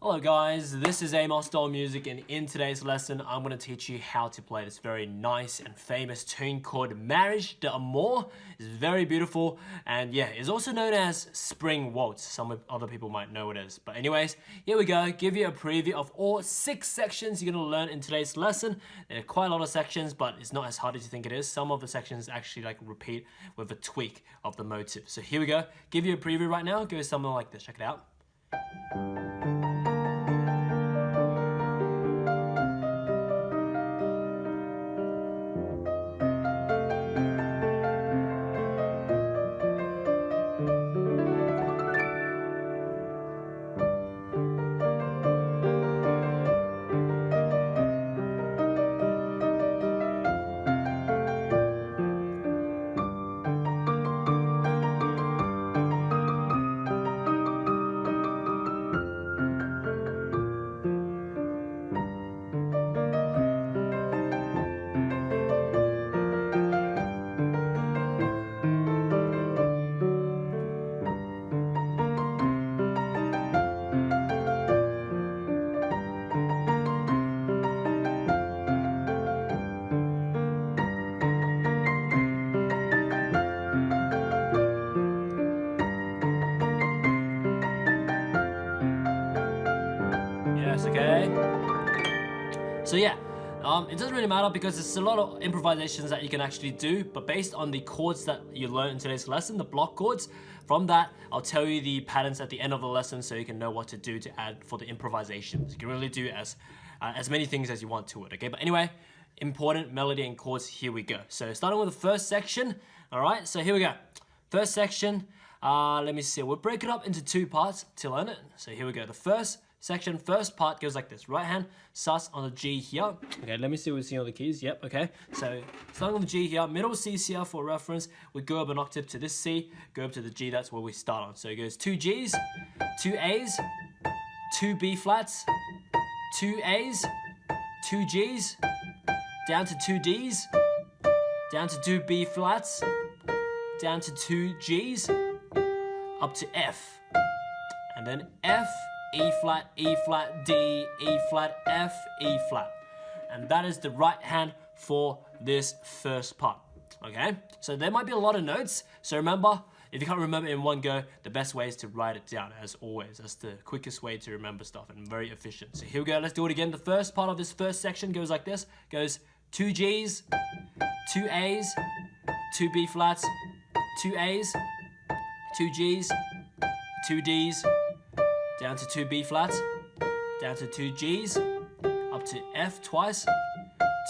Hello guys, this is Amosdoll Music, and in today's lesson I'm going to teach you how to play this very nice and famous tune called Mariage de Amour. It's very beautiful, and yeah, it's also known as Spring Waltz. Some other people might know what it is. But anyways, here we go. Give you a preview of all 6 sections you're going to learn in today's lesson. There are quite a lot of sections, but it's not as hard as you think it is. Some of the sections actually like repeat with a tweak of the motive. So here we go. Give you a preview right now. It goes something like this. Check it out. Okay, so yeah, it doesn't really matter because there's a lot of improvisations that you can actually do, but based on the chords that you learn in today's lesson, the block chords, from that I'll tell you the patterns at the end of the lesson so you can know what to do to add for the improvisations. You can really do as many things as you want to it, okay? But anyway, important melody and chords, here we go. So starting with the first section, alright, so here we go. First section, let me see, we'll break it up into 2 parts to learn it. So here we go, the first part goes like this. Right hand starts on the G here. Okay, let me see what we see on the keys. Yep, okay. So starting on the G here, middle C here for reference. We go up an octave to this C, go up to the G, that's where we start on. So it goes 2 Gs, 2 As, 2 B flats, 2 As, 2 Gs, down to 2 Ds, down to 2 B flats, down to 2 Gs, up to F, and then F, E flat, D, E flat, F, E flat. And that is the right hand for this first part, okay? So there might be a lot of notes, so remember, if you can't remember in one go, the best way is to write it down, as always. That's the quickest way to remember stuff and very efficient. So here we go, let's do it again. The first part of this first section goes like this. Goes 2 Gs, 2 As, 2 B flats, 2 As, 2 Gs, 2 Ds, down to 2 B flats, down to 2 Gs, up to F twice,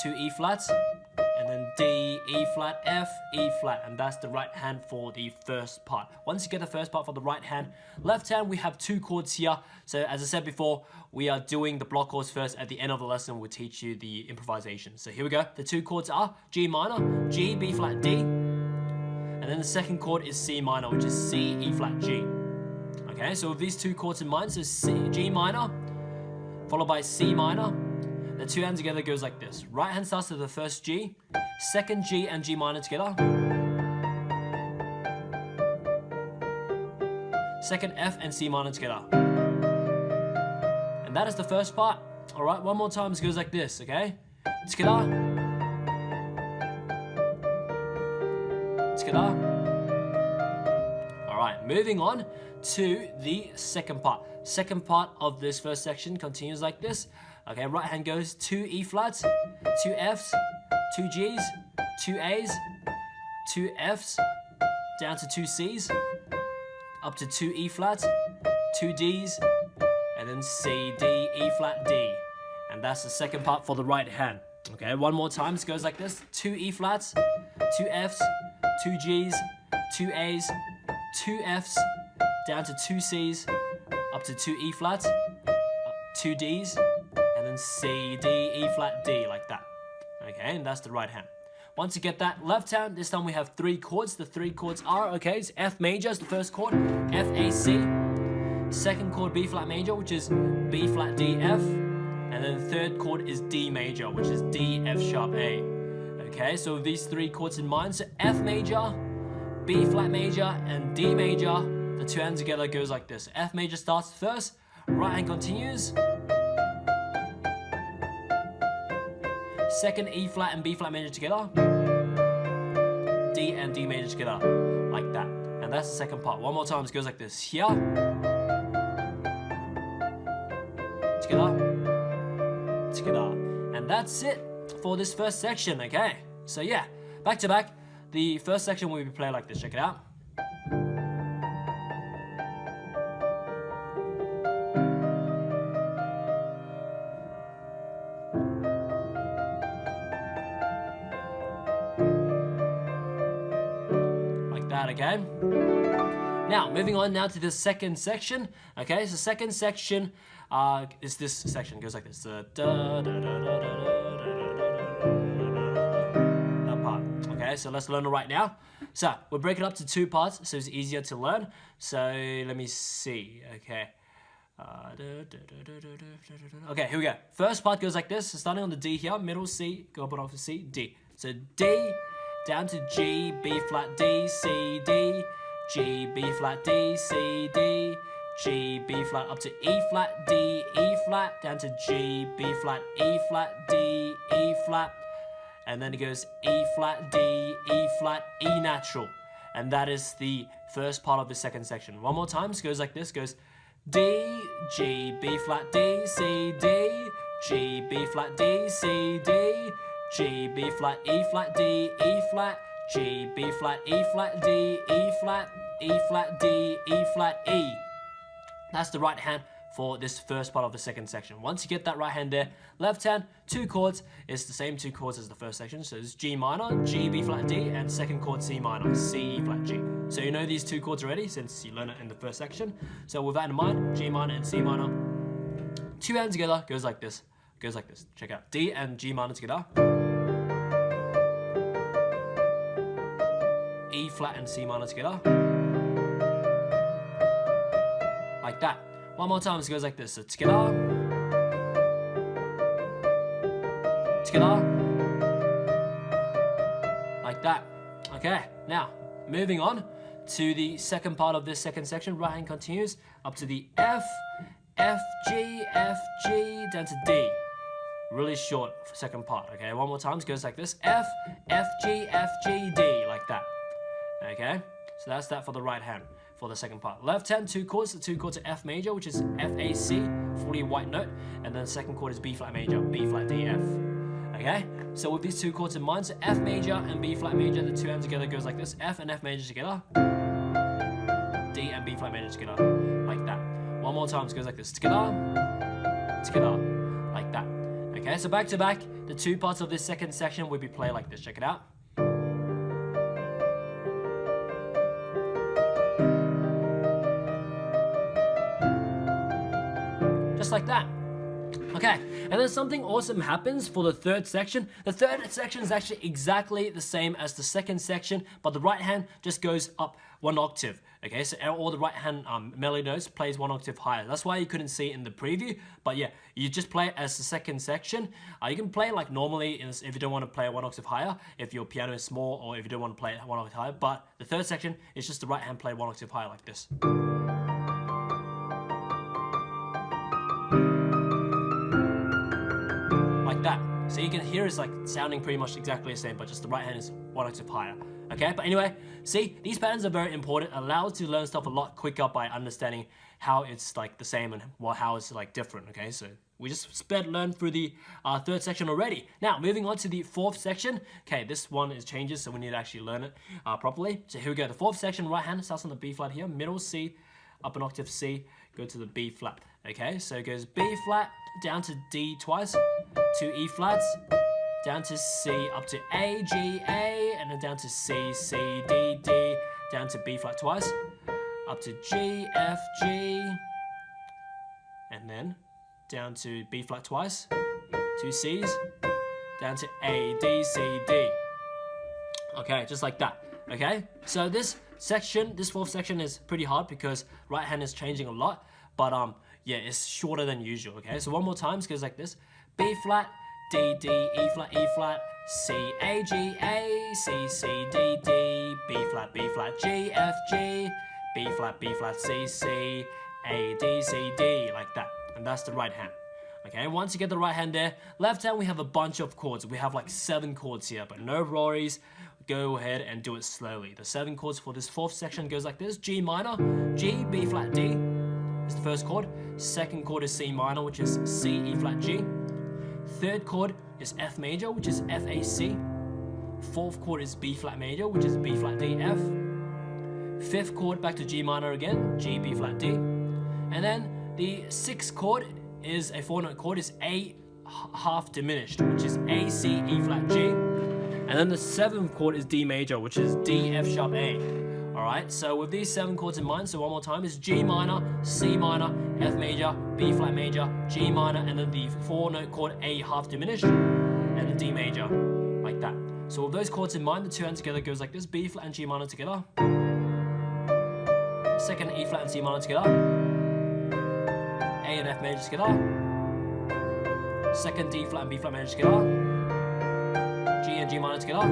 2 E flats, and then D, E flat, F, E flat, and that's the right hand for the first part. Once you get the first part for the right hand, left hand, we have 2 chords here. So as I said before, we are doing the block chords first. At the end of the lesson, we'll teach you the improvisation. So here we go. The 2 chords are G minor, G, B flat, D, and then the second chord is C minor, which is C, E flat, G. Okay, so with these 2 chords in mind, so G minor, followed by C minor, the 2 hands together goes like this. Right hand starts with the first G, second G and G minor together, second F and C minor together. And that is the first part. Alright, one more time, it goes like this, okay? Together, together. Alright, moving on to the second part. Second part of this first section continues like this. Okay, right hand goes 2 E flats, 2 Fs, 2 Gs, 2 As, 2 Fs, down to 2 Cs, up to 2 E flats, 2 Ds, and then C, D, E flat, D. And that's the second part for the right hand. Okay, one more time, it goes like this. 2 E flats, 2 Fs, 2 Gs, 2 As, 2 Fs, down to 2 Cs, up to 2 E flats, 2 Ds, and then C, D, E flat, D, like that. Okay, and that's the right hand. Once you get that left hand, this time we have 3 chords. The 3 chords are, okay, it's F major is the first chord, F, A, C. Second chord, B flat major, which is B flat, D, F. And then the third chord is D major, which is D, F sharp, A. Okay, so with these 3 chords in mind, so F major, B flat major, and D major, the 2 hands together goes like this. F major starts first, right hand continues. Second E flat and B flat major together. D and D major together, like that. And that's the second part. One more time, it goes like this. Here. Together. Together. And that's it for this first section, okay? So yeah, back to back. The first section will be played like this. Check it out. Okay. Now, moving on now to the second section. Okay, so second section is this section. It goes like this. That part. Okay, so let's learn it right now. So we'll break it up to two parts so it's easier to learn. So let me see. Okay. Okay, here we go. First part goes like this. So starting on the D here, middle C, go up and off to C, D. So D, down to G, B flat, D, C, D, G, B flat, D, C, D, G, B flat, up to E flat, D, E flat, down to G, B flat, E flat, D, E flat, and then it goes E flat, D, E flat, E natural. And that is the first part of the second section. One more time, so it goes like this, goes D, G, B flat, D, C, D, G, B flat, D, C, D, G, B flat, E flat, D, E flat, G, B flat, E flat, D, E flat, E flat, D, E flat, E. That's the right hand for this first part of the second section. Once you get that right hand there, left hand, two chords, is the same two chords as the first section. So it's G minor, G, B flat, D, and second chord C minor, C, E flat, G. So you know these two chords already since you learned it in the first section. So with that in mind, G minor and C minor, two hands together, goes like this. Goes like this. Check out D and G minor together. E flat and C minor together. Like that. One more time, so it goes like this. So together. Together. Like that. Okay, now moving on to the second part of this second section. Right hand continues up to the F, F, G, down to D. Really short second part, okay? One more time, it goes like this. F, F, G, D, like that. Okay? So that's that for the right hand, for the second part. Left hand, two chords. The two chords are F major, which is F, A, C, fully white note. And then the second chord is B flat major, B flat, D, F. Okay? So with these two chords in mind, so F major and B flat major, the two hands together goes like this. F and F major together. D and B flat major together. Like that. One more time, it goes like this. Together. Together. Like that. Okay, so back to back, the two parts of this second section will be played like this. Check it out. Just like that. Okay, and then something awesome happens for the third section. The third section is actually exactly the same as the second section, but the right hand just goes up one octave. Okay, so all the right hand melody notes plays one octave higher. That's why you couldn't see it in the preview, but yeah, you just play it as the second section. You can play like normally if you don't want to play one octave higher, if your piano is small, or if you don't want to play one octave higher, but the third section is just the right hand play one octave higher like this. Like that. So you can hear it's like sounding pretty much exactly the same, but just the right hand is one octave higher. Okay, but anyway, see, these patterns are very important. It allows you to learn stuff a lot quicker by understanding how it's like the same and how it's like different. Okay, so we just learned through the third section already. Now, moving on to the fourth section. Okay, this one is changes, so we need to actually learn it properly. So here we go. The fourth section, right hand starts on the B flat here, middle C, up an octave C, go to the B flat. Okay, so it goes B flat, down to D twice, two E flats, down to C, up to A, G, A, and then down to C, C, D, D, down to B flat twice, up to G, F, G, and then down to B flat twice, two C's, down to A, D, C, D. Okay, just like that. Okay, so this fourth section is pretty hard because right hand is changing a lot, but yeah, it's shorter than usual. Okay, so one more time, it goes like this: B flat, D, D, E flat, C, A, G, A, C, C, D, D, B flat, G, F, G, B flat, C, C, A, D, C, D, like that. And that's the right hand. Okay, once you get the right hand there, left hand we have a bunch of chords. We have like 7 chords here, but no worries. Go ahead and do it slowly. The 7 chords for this 4th section goes like this: G minor, G, B flat, D is the first chord. Second chord is C minor, which is C, E flat, G. Third chord is F major, which is F, A, C. Fourth chord is B flat major, which is B flat, D, F. Fifth chord back to G minor again, G, B flat, D. And then the 6th chord is a 4-note chord, is A half diminished, which is A, C, E flat, G. And then the 7th chord is D major, which is D, F sharp, A. Alright, so with these 7 chords in mind, so one more time, is G minor, C minor, F major, B flat major, G minor, and then the 4-note chord A half diminished, and then D major, like that. So with those chords in mind, the 2 hands together goes like this: B flat and G minor together. Second E flat and C minor together. A and F major together. Second D flat and B flat major together. G and G minor together.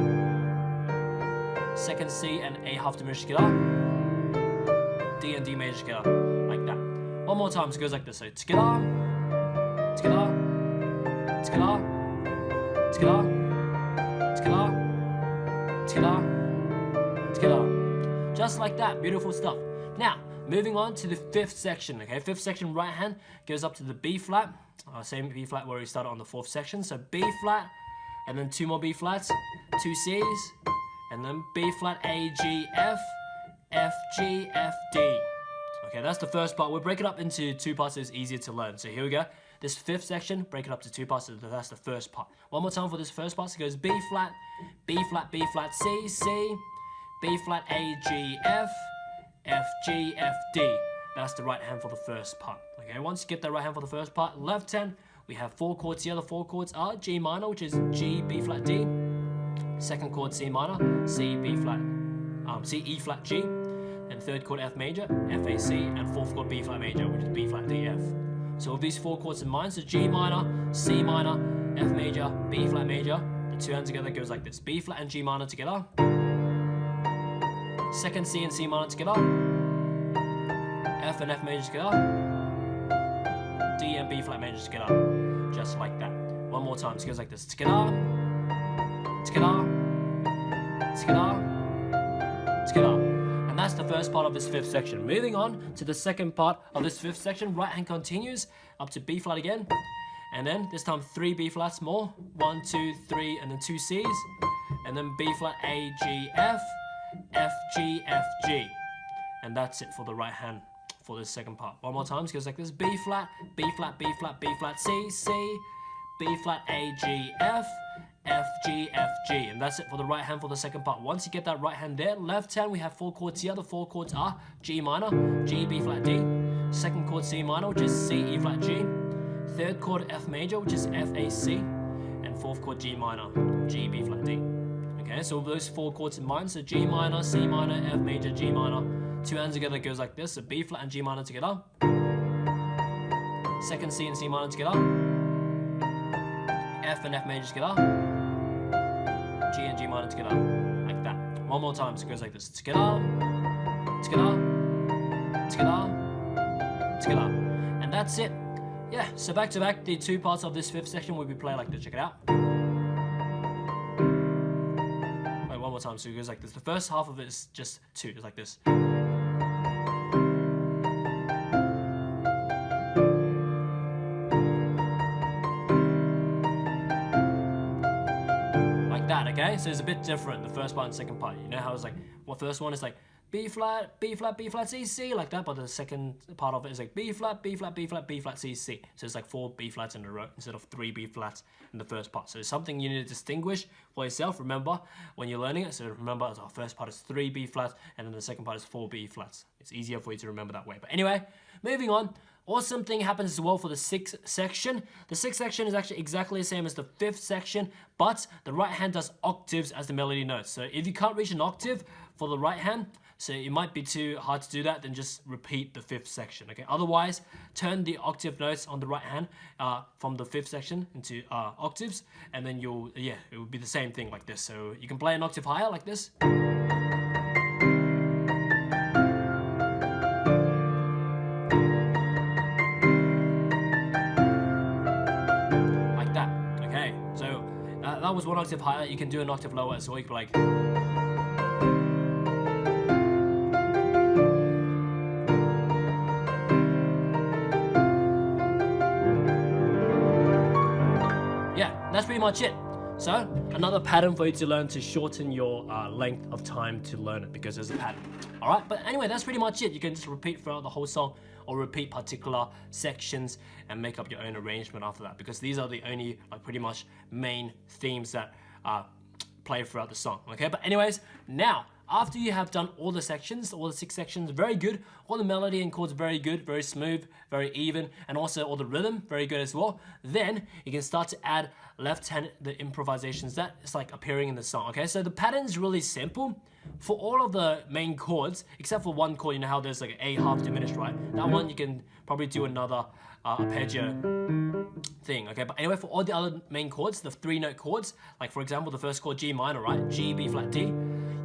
Second C and A half diminished together. D and D major together, like that. One more time, so it goes like this: so together, together, together, together, together, together, together. Just like that, beautiful stuff. Now, moving on to the 5th section, okay? 5th section, right hand goes up to the B flat, same B flat where we started on the 4th section. So B flat, and then 2 more B flats, 2 C's, and then B flat, A, G, F, F, G, F, D. Okay, that's the first part. We'll break it up into 2 parts so it's easier to learn. So here we go. This 5th section, break it up to 2 parts, so that's the first part. One more time for this first part, so it goes B flat, B flat, B flat, C, C, B flat, A, G, F, F, G, F, D. That's the right hand for the first part. Okay, once you get the right hand for the first part, left hand, we have 4 chords here. The 4 chords are G minor, which is G, B flat, D. Second chord C minor, C, B flat, C, E flat, G. And third chord F major, F, A, C. And fourth chord B flat major, which is B flat, D, F. So with these 4 chords in mind, so G minor, C minor, F major, B flat major, the 2 hands together goes like this: B flat and G minor together. Second C and C minor together. F and F major together. D and B flat major together. Just like that. One more time, so it goes like this: together, together, together, together. And that's the first part of this 5th section. Moving on to the second part of this 5th section, right hand continues up to B flat again. And then this time 3 B flats more. 1, 2, 3, and then 2 C's. And then B flat, A, G, F, F, G, F, G. And that's it for the right hand for this second part. One more time, it goes like this: B flat, B flat, B flat, B flat, C, C, B flat, A, G, F, F, G, F, G. And that's it for the right hand for the second part. Once you get that right hand there, left hand, we have 4 chords here. The 4 chords are G minor, G, B flat, D. Second chord C minor, which is C, E flat, G. Third chord F major, which is F, A, C. And fourth chord G minor, G, B flat, D. Okay, so with those 4 chords in mind, so G minor, C minor, F major, G minor. 2 hands together goes like this: so B flat and G minor together. Second C and C minor together. F and F major together. G and G minor together, like that. One more time, so it goes like this: together, together, together, together. And that's it. Yeah, so back to back, the 2 parts of this 5th section will be played like this. Check it out. Wait, one more time, so it goes like this. The first half of it is just 2, it's like this. Okay, so it's a bit different, the first part and second part. You know how it's like, well, first one is like B flat, B flat, B flat, C, C, like that, but the second part of it is like B flat, B flat, B flat, B flat, C, C. So it's like 4 B flats in a row instead of 3 B flats in the first part. So it's something you need to distinguish for yourself, remember, when you're learning it. So remember, our first part is 3 B flats, and then the second part is 4 B flats. It's easier for you to remember that way. But anyway, moving on. Awesome thing happens as well for the 6th section. The 6th section is actually exactly the same as the 5th section, but the right hand does octaves as the melody notes. So if you can't reach an octave for the right hand, so it might be too hard to do that, then just repeat the 5th section, okay? Otherwise, turn the octave notes on the right hand from the 5th section into octaves, and then it will be the same thing like this. So you can play an octave higher like this. that was one octave higher. You can do an octave lower, so you can be like. Yeah, that's pretty much it. So, another pattern for you to learn to shorten your length of time to learn it, because there's a pattern. Alright, but anyway, that's pretty much it. You can just repeat throughout the whole song, or repeat particular sections and make up your own arrangement after that, because these are the only pretty much main themes that play throughout the song. Okay, but anyways, now after you have done all the sections, all the 6 sections, very good, all the melody and chords very good, very smooth, very even, and also all the rhythm very good as well, then you can start to add left-hand the improvisations that is like appearing in the song. Okay, so the pattern is really simple for all of the main chords, except for one chord. You know how there's like an A half diminished, right? That one you can probably do another arpeggio thing. Okay, but anyway, for all the other main chords, the 3-note chords, like for example the first chord G minor, right? G, B flat, D.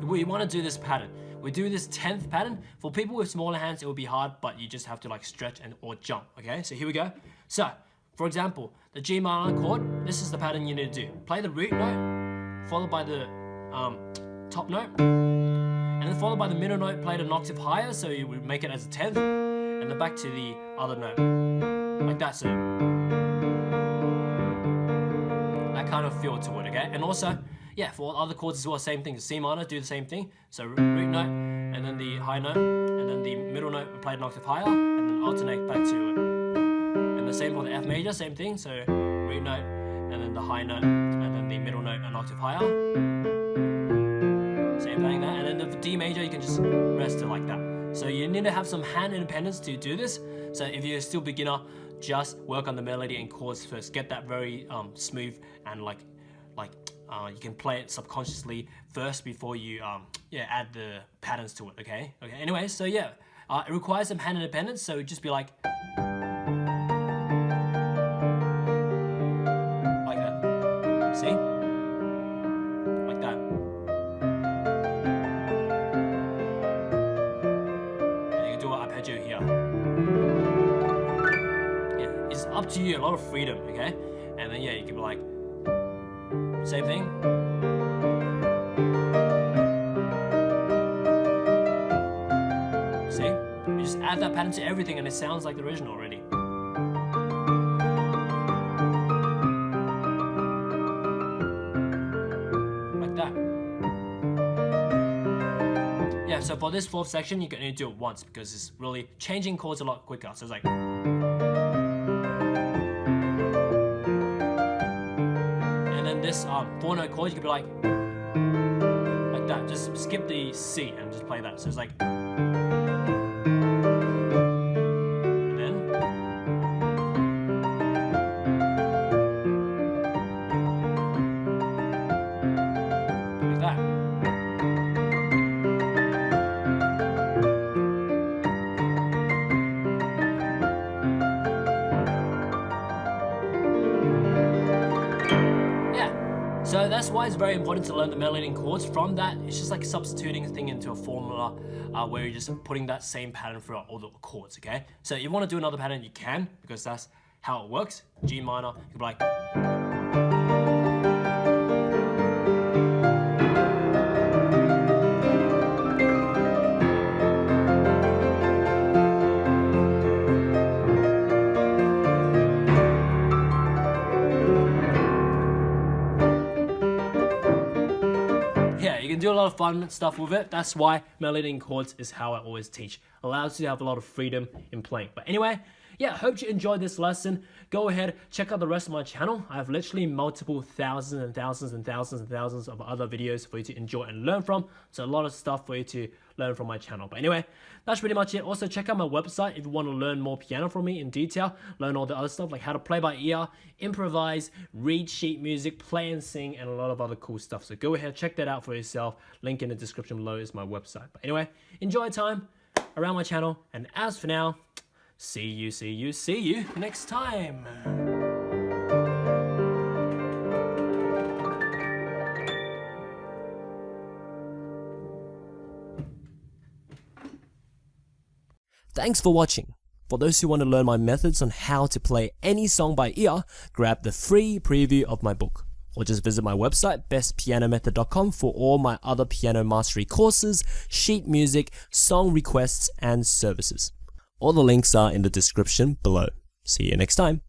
We want to do this pattern. We do this 10th pattern. For people with smaller hands, it will be hard, but you just have to like stretch and or jump. Okay, so here we go. So for example, the G minor chord, this is the pattern you need to do. Play the root note, followed by the top note, and then followed by the middle note played an octave higher, so you would make it as a 10th, and then back to the other note, like that. So that kind of feel to it, okay? And also, yeah, for all other chords as well, same thing. C minor, do the same thing. So root note, and then the high note, and then the middle note played an octave higher, and then alternate back to it. And the same for the F major, same thing. So root note, and then the high note, and then the middle note an octave higher. Same thing there. And then the D major, you can just rest it like that. So you need to have some hand independence to do this. So if you're still beginner, just work on the melody and chords first. Get that very smooth and you can play it subconsciously first before you add the patterns to it. Okay. Anyway, so yeah, it requires some hand independence. So just be like that. See? Like that. And you can do an arpeggio here. Yeah, it's up to you. A lot of freedom. Okay. And then yeah, you can be like. Same thing. See? You just add that pattern to everything and it sounds like the original already. Like that. Yeah, so for this 4th section, you can only do it once because it's really changing chords a lot quicker. So it's like. This 4-note chord, you could be like that. Just skip the C and just play that. So it's like, and then like that. So that's why it's very important to learn the melody and chords. From that, it's just like substituting a thing into a formula where you're just putting that same pattern throughout all the chords, okay? So if you want to do another pattern, you can, because that's how it works. G minor, you'll be like. You can do a lot of fun stuff with it. That's why melody and chords is how I always teach. Allows you to have a lot of freedom in playing. But anyway, yeah, hope you enjoyed this lesson. Go ahead, check out the rest of my channel. I have literally multiple thousands and thousands and thousands and thousands of other videos for you to enjoy and learn from. So a lot of stuff for you to learn from my channel. But anyway, that's pretty much it. Also, check out my website if you want to learn more piano from me in detail. Learn all the other stuff like how to play by ear, improvise, read sheet music, play and sing, and a lot of other cool stuff. So go ahead, check that out for yourself. Link in the description below is my website. But anyway, enjoy your time around my channel. And as for now, see you next time. Thanks for watching. For those who want to learn my methods on how to play any song by ear, grab the free preview of my book. or just visit my website, bestpianomethod.com, for all my other piano mastery courses, sheet music, song requests, and services. All the links are in the description below. See you next time.